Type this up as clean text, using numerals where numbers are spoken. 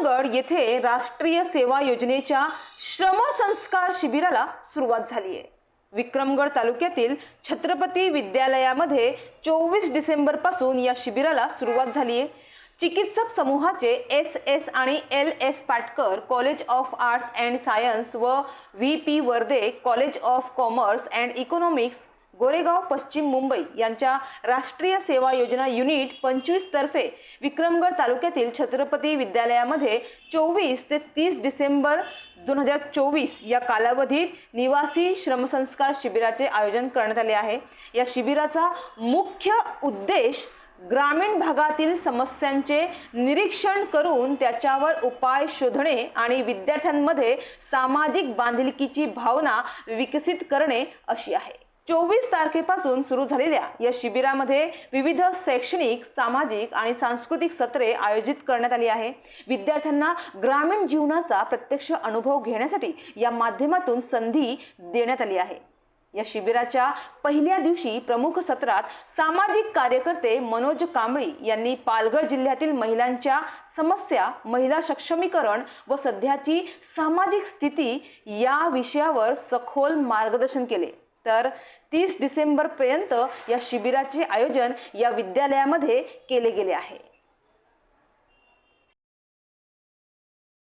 विक्रमगड येथे राष्ट्रीय सेवा योजनेच्या श्रमसंस्कार शिबिराला सुरुवात झाली आहे। विक्रमगड तालुक्यातील छत्रपती विद्यालयामध्ये 24 डिसेंबर पासून या शिबिराला सुरुवात झाली आहे। चिकित्सक समूहाचे SS आणि LS Patkar college of arts and science व VP Varde college of commerce and economics Goregaon पश्चिम मुंबई यांच्या राष्ट्रीय सेवा योजना युनिट 25 तर्फे विक्रमगड तालुक्यातील छत्रपती विद्यालयामध्ये 24 ते 30 डिसेंबर 2024 या कालावधीत निवासी श्रमसंस्कार शिबिराचे आयोजन करण्यात आले आहे। या शिबिराचा मुख्य उद्देश ग्रामीण भागातील समस्यांचे निरीक्षण करून त्याच्यावर उपाय शोधणे आणि विद्यार्थ्यांमध्ये सामाजिक बांधिलकीची भावना विकसित करणे अशी आहे। 24 तारखेपासून सुरू झालेल्या या शिबिरामध्ये विविध शैक्षणिक, सामाजिक आणि सांस्कृतिक सत्रे आयोजित करण्यात आली आहे। विद्यार्थ्यांना ग्रामीण जीवनाचा प्रत्यक्ष अनुभव घेण्यासाठी या माध्यमातून संधी देण्यात आली आहे। या शिबिराच्या पहिल्या दिवशी प्रमुख सत्रात सामाजिक कार्यकर्ते मनोज कांबळी यांनी पालघर जिल्ह्यातील महिलांच्या समस्या, महिला सक्षमीकरण व सध्याची सामाजिक स्थिती या विषयावर सखोल मार्गदर्शन केले। तर 30 डिसेंबर पर्यंत या शिबिराचे आयोजन या विद्यालयामध्ये केले गेले आहे।